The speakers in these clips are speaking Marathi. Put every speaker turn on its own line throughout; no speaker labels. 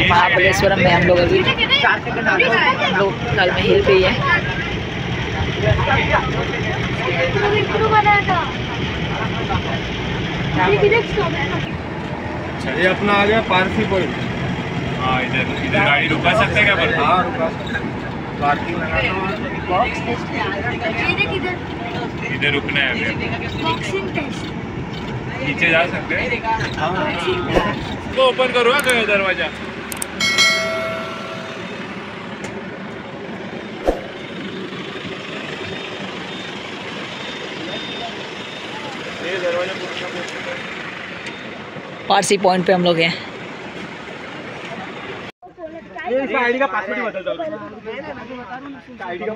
महाबलेश्वरम में हम लोग अभी फिलहाल में हिल पे ही है।
ये अपना आ गया पारसी पॉइंट।
हाँ, इधर गाड़ी रुका सकते हैं क्या? पर
हाँ रुका पार्किंग
इधर रुकना है अभी। नीचे जा सकते हैं? तो ओपन करो गया दरवाजा। ये दरवाजा
पारसी पॉइंट पे हम लोग हैं।
ये आईडी का पासवर्ड ही बदल दो। आईडी का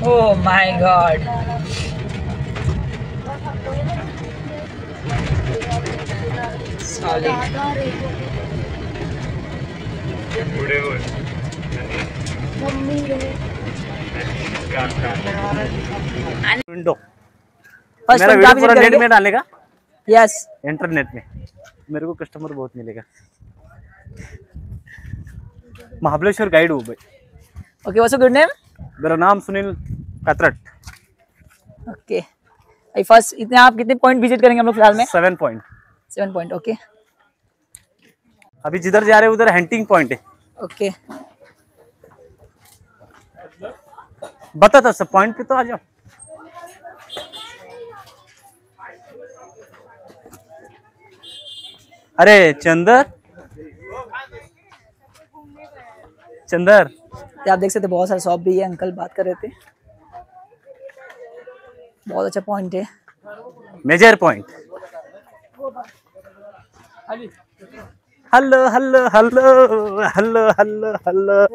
Oh my God! Solid.
बूढ़े हो
विंडो
फर्स्ट
मेरा वीडियो पूरा नेट में डालने का।
यस,
इंटरनेट में मेरे को कस्टमर बहुत मिलेगा। महाबलेश्वर गाइड हूँ भाई।
Okay, what's your good name?
मेरा नाम सुनील कतरट।
ओके, फर्स्ट इतने आप कितने पॉइंट विजिट करेंगे हम लोग फिलहाल में?
7 पॉइंट।
7 पॉइंट। ओके,
अभी जिधर जा रहे हैं उधर हंटिंग पॉइंट है।
ओके,
बता था सब पॉइंट पे तो आ जाओ। अरे चंदर चंदर,
आप देख सकते बहुत सारे शॉप भी है। अंकल बात कर रहे थे, बहुत अच्छा पॉइंट है।
Major point. Hello hello hello hello hello hello.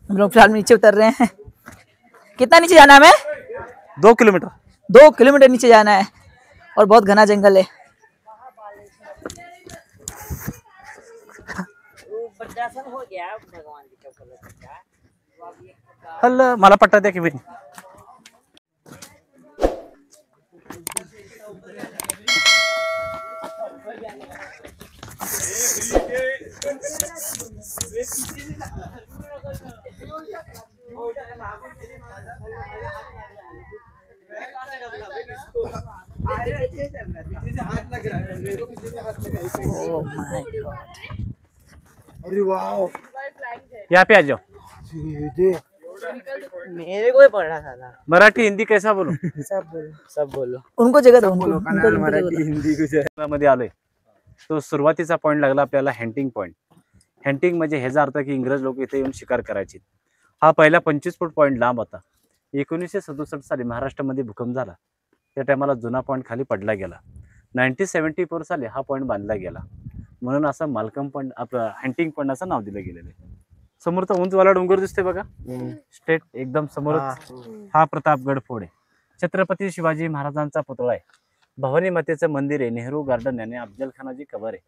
हम लोग फिलहाल नीचे उतर रहे हैं। कितना नीचे जाना है हमें?
2 किलोमीटर।
2 किलोमीटर नीचे जाना है और बहुत घना जंगल है।
हेलो, मला पट्टा द्या की मी।
अरे वाह,
यहाँ पे आ जाओ।
मेरे को ही पढ़ना था ना।
मराठी हिंदी कैसा बोलू?
सब बोलो
उनको जगह दो,
बोलो,
उनको
कन्नड,
जगह
मराठी,
दो।
हिंदी कुछ
मध्ये आलोय तो सुरुवातीचा पॉइंट लागला आपल्याला हंटिंग पॉइंट। हंटिंग म्हणजे ह्याचा अर्थ की इंग्रज लोक इथे येऊन शिकार करायचे। हा पहिला 25 फूट पॉइंट लांब होता। 1967 साली महाराष्ट्रामध्ये भूकंप झाला, त्या टायमाला जुना पॉइंट खाली पडला गेला। 1974 साली हा पॉइंट बांधला गेला, म्हणून असं मालकम पॉइंट आपलं हंटिंग पॉइंट असं नाव दिलं गेलेलं आहे। समोरचा उंचवाला डोंगर दिसतोय बघा, स्टेट एकदम समोरच हा प्रतापगड फोर्ट आहे। छत्रपती शिवाजी महाराजांचा पुतळा आहे, भवानी मातेचं मंदिर आहे, नेहरू गार्डन याने अफजल खानाची कबर आहे।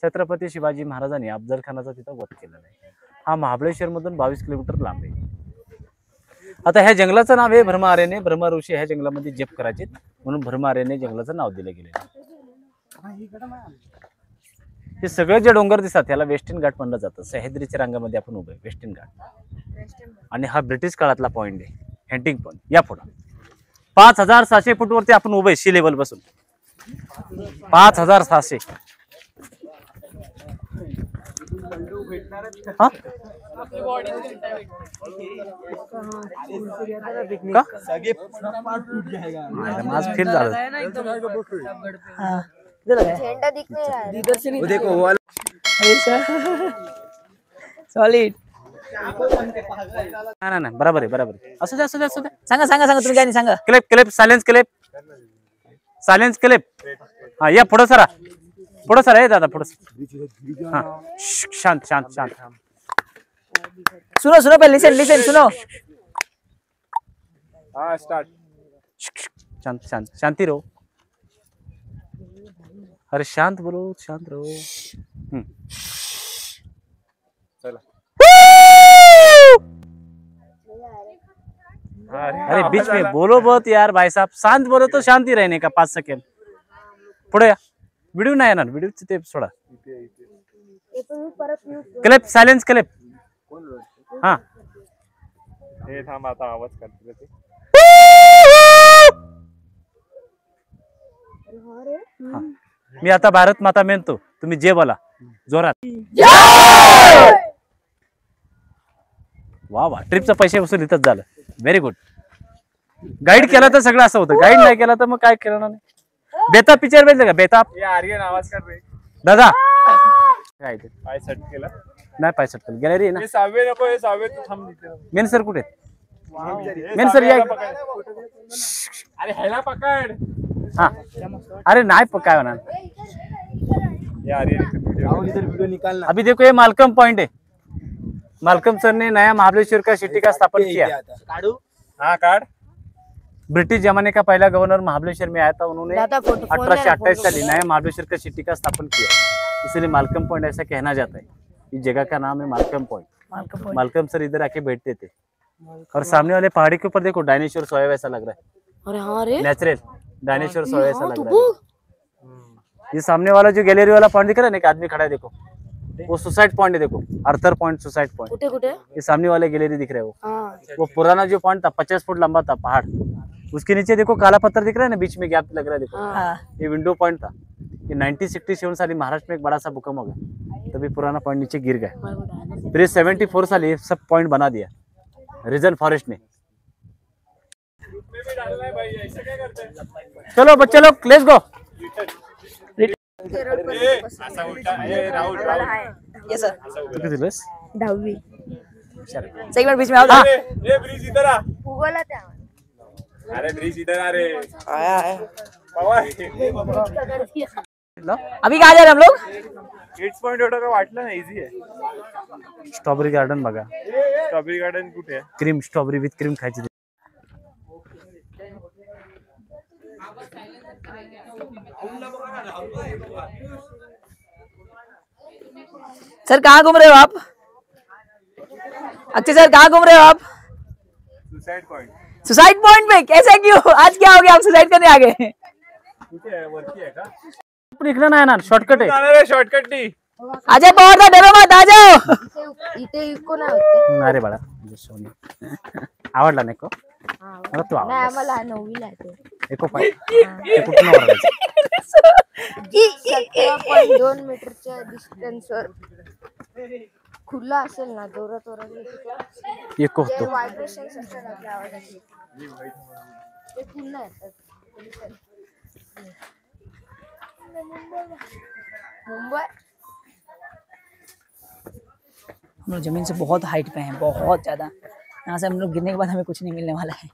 छत्रपती शिवाजी महाराजांनी अफजल खानाचा तिथं वध केलेला आहे। हा महाबळेश्वर मधून 22 किलोमीटर लांब आहे। आता ह्या जंगलाचं नाव आहे भ्रमा अरण्य. भ्रमा ऋषी ह्या जंगलामध्ये जप करायचे म्हणून भ्रमा अरण्य जंगलाचं नाव दिलं गेलं. हे सगळे जे डोंगर दिसतात त्याला वेस्टर्न घाट म्हणलं जातं. सह्याद्रीच्या रांगामध्ये आपण उभे वेस्टर्न घाट. आणि हा ब्रिटिश काळातला पॉइंट आहे हंटिंग पॉइंट. या पुढे 5600 फूट वरती आपण उभे सी लेवल पासून 5600. हा माझ फील झालं.
झेंडा दिख नहीं रहा है।
देखो वो
सॉलिड.
नाही बरोबर आहे बरोबर आहे. असू द्या असू द्या असू द्या.
सांगा सांगा सांगा तुम्ही काय नाही सांगा.
Clip clip silence clip silence clip. हा या पुढे सरा पुढे सरा. दादा पुढे. हा शांत शांत शांत.
सुनो सुनो पहले लिसन लिसन सुनो.
हाँ स्टार्ट.
शांत शांत शांति रहो. अरे शांत बोलो शांत रहो.
चला.
अरे बीच में बोलो बहुत यार भाई साहब. शांत बोलो तो शांति रहने का 5 सेकंड. पुढे या. व्हिडिओ नाही येणार. व्हिडिओ ते सोडा. Clip silence clip. हा
हे थांब आता आवाज करते ते.
मी आता भारत माता म्हणतो तुम्ही जे बोला जोरात. वा वा ट्रिपचा पैसे वसूल इथंच झालं. Very good. गाईड केला तर सगळं असं होतं. गाईड नाही केला तर मग काय केलं नाही. बेताब पिक्चर बघितलं का बेताब.
ये आर्यन आवाज कर रे.
दादा काय ते
पाय सट केला.
नाही पैसे गॅलरी आहे ना.
हे 6वे नको. हे 6वे तू थांब तिथे.
मेन सर कुठे मेन सर या.
अरे ह्याला पकड.
हा अरे नाही काय होणार.
ये आर्यन
इधर वीडियो निकालना।
अभी देखो ये मालकम पॉइंट है. मालकम सर ने नया महाबलेश्वर का सिटी का स्थापन किया.
काढू
हाँ कार्ड.
ब्रिटिश जमाने का पहला गवर्नर महाबलेश्वर में आया था. उन्होंने
दादा फोटो
1828 साल नया महाबलेश्वर का सिटी का स्थापन किया. इसलिए मालकम पॉइंट ऐसा कहना जाता है. इस जगह का नाम है मालकम पॉइंट. मालकम सर इधर आके बैठते थे. और सामने वाले पहाड़ी के ऊपर देखो डायनासोर सोया वैसा लग रहा है.
अरे हाँ रे
नेचुरल डायनासोर सोया वैसा लग रहा है. ये सामने वाला जो गैलरी वाला पॉइंट दिख रहा है ना एक आदमी खड़ा है देखो वो सुसाइड पॉइंट है. देखो आर्थर पॉइंट सुसाइड पॉइंट.
कुटे कुटे
ये सामने वाले गैलरी दिख रहे हो
हाँ
वो पुराना जो पॉइंट था 50 फुट लंबा था पहाड़. उसके नीचे देखो काला पत्थर दिख रहा है ना बीच में गैप लग रहा है. देखो
हाँ
ये विंडो पॉइंट था. ये 1967 साल महाराष्ट्र में एक बड़ा सा भूकंप हो गया तभी पुराना पॉइंट नीचे गिर गया. फिर 74 साल ये सब पॉइंट बना दिया रीजन फॉरेस्ट ने. चलो बच्चे लोग लेट्स गो.
असा उलटा. हे राहुल राहुल.
Yes sir.
तू किती दिवस
10वी
एक मिनट बीच में आओ. हाँ.
ये ब्रिज इधर आ.
भूगोला त्या
अरे ब्रिज इधर आ रे.
आया आया
पवार.
अभी कहाँ जा रहे हैं हम लोग.
किड्स पॉइंट एवढं का वाटलं ना. इझी आहे.
स्ट्रॉबेरी गार्डन बघा.
स्ट्रॉबेरी गार्डन कुठे आहे.
क्रीम स्ट्रॉबेरी विथ क्रीम खायची.
सर कहाँ घूम रहे हो आप. अक्षय सर कहाँ घूम रहे हो आप.
सुसाइड पॉइंट
सुसाइड पॉइंट पे. कैसे क्यों आज क्या हो गया आप सुसाइड करने आ गए.
कुठे आहे. वरती आहे का.
इकडे नाही ना शॉर्टकट आहे.
जाणार आहे शॉर्टकट नी.
आजा पवार डरो मत आ जाओ.
इथे इको नाही होते
अरे बाळा आवडला नाही को. मला तू
नाही
आवडला
आम्हाला 9वी ला येते.
एको पाय कुठून आवडायचं.
17.2 मीटरच्या डिस्टन्सवर खुला असेल ना जोरात जोरात
एको होतो.
व्हायब्रेशन्स असतात आपल्या आवाजाचे ते खुला येतात. मुंबई
हम लोग जमीन से बहुत हाइट पे हैं बहुत ज्यादा. यहाँ से हम लोग गिरने के बाद हमें कुछ नहीं मिलने वाला है.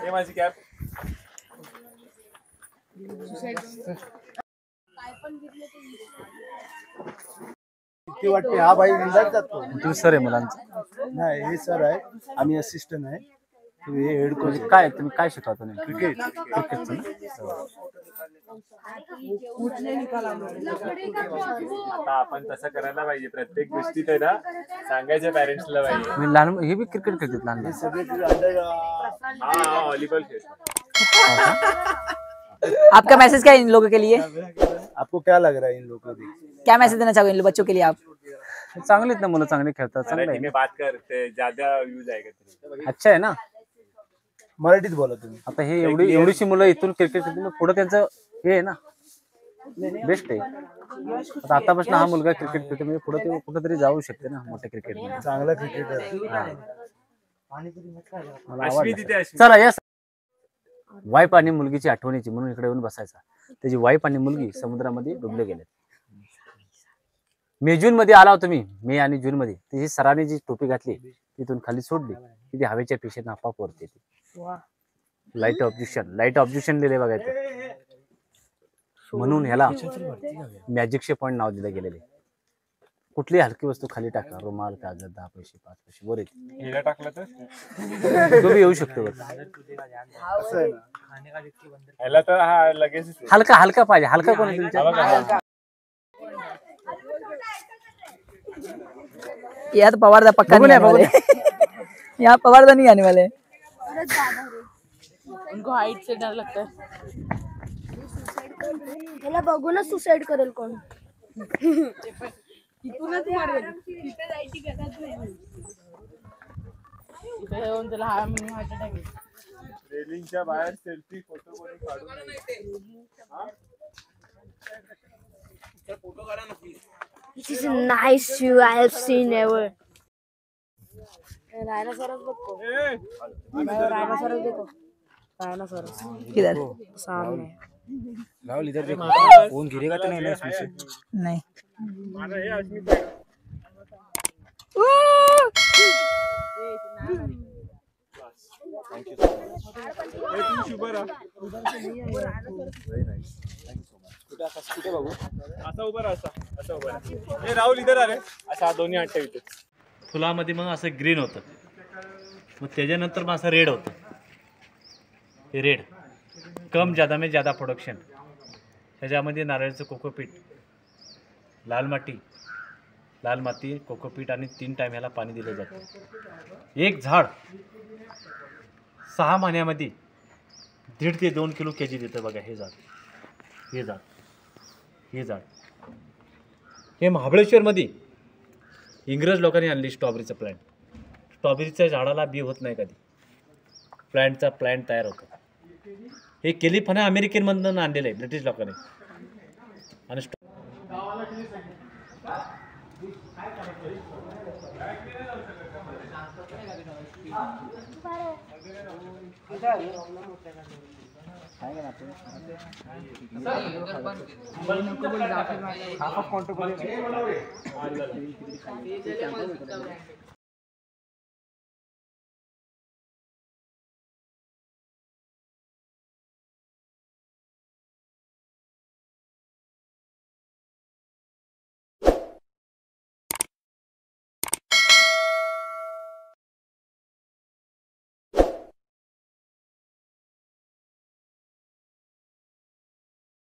हे माझी कॅप.
किती वाटते. हा भाई विंदात जातो.
तू सर आहे मुलांचं.
नाही हे सर आहे आम्ही असिस्टंट आहे.
म्हणजे काय तुम्ही काय शिकवता नेमकं? क्रिकेटचं ना?
आता आपण तसं करायला पाहिजे, प्रत्येक गोष्टीत आहे ना सांगायचं पॅरेंट्सला पाहिजे.
म्हणजे लहान हे बी क्रिकेट खेळतात लहान मुलं.
हा व्हॉलीबॉल खेळतो.
आपका मैसेज क्या है इन लोगों के लिए?
आपको क्या लग रहा है इन लोगों को?
क्या मैसेज देना चाहोगे इन बच्चों के लिए आप?
चांगले आहेत ना मुलं, चांगले खेळतात,
अरे
चांगलं आहे
तुम्ही बात करते ज्यादा यूज आहे का तरी.
अच्छा आहे ना.
मराठीत बोला तुम्ही.
आता हे एवढीशी मुलं इथून क्रिकेट खेळतील, पुढे त्यांचं हे आहे ना बेस्ट आहे. आता आतापासून हा मुलगा क्रिकेट खेळतो म्हणजे पुढे ते कुठेतरी जाऊ शकते ना मोठ्या क्रिकेट मध्ये.
चांगला क्रिकेटर.
मला
अश्विनी तिथे
आवडलं.
अश्विनी.
चला या वाईफ आणि मुलगीची आठवणीची म्हणून इकडे येऊन बसायचा. त्याची वाईफ आणि मुलगी समुद्रामध्ये डुबले गेले. मे जून मध्ये आला होता मी, मे आणि जून मध्ये. त्याची सरांनी जी टोपी घातली तिथून खाली सोडली की ती हवेच्या पेशीने आपाप वरती येते. लाईट ऑब्जेक्शन लिहिले बघायचं, म्हणून ह्याला मॅजिकचे पॉईंट नाव दिले गेलेले. कुठली हलकी वस्तू खाली टाका, रुमाल, कागद, 10 पैसे 5 पैसे वर येते.
हिला टाकलं तर
तो बी येऊ शकतो बघ.
ह्याला तर हा लगेच
हलका पाहिजे. हलका कोण आहे तुमच्या?
यहाँ तो पवारदा पक्का नहीं आने वाले। यहाँ पवारदा नहीं आने वाले।
उनको हाइट से डर लगता है। त्याला बघूनच सुसाइड करेल कोण. इथूनच मारेल. तिथे जायची गरज नाही. इथे येऊन त्याला हार्ट अटॅक येईल.
रेलिंगच्या बाहेर सेल्फी फोटो कोणी काढून नाही. फोटो काढा ना please.
This is a nice shoe I have seen ever. Rhinoceros देखो. Rhinoceros देखो. Rhinoceros.
किधर?
सामने.
राहुल इधर देखो, फोन गिरेगा तो नहीं ना इसमें से?
नहीं।
माझं हे अश्विनी असा उभा राहा, असा उभा राहा. हे राहुल इधर अरे असा दोन्ही हात ठेवते.
फुलामध्ये मग असं ग्रीन होतं, मग त्याच्यानंतर मग असं रेड होतं. हे रेड कम ज्यादा में ज्यादा प्रोडक्शन. ह्याच्यामध्ये नारळाचं कोकोपीट, लाल माती कोकोपीट आणि 3 टाइम ह्याला पाणी दिलं जातं. एक झाड 6 महिन्यामध्ये 1.5 ते 2 किलो केजी देतं बघा. हे झाड हे महाबळेश्वरमध्ये इंग्रज लोकांनी आणली स्ट्रॉबेरीचं प्लॅन्ट. स्ट्रॉबेरीच्या झाडाला बी होत नाही कधी, प्लॅन्ट तयार होतो. हे कॅलिफोर्निया अमेरिकेमधून आणलेलं आहे ब्रिटिश लोकांनी. आणि
हाफ ऑफ काउंटर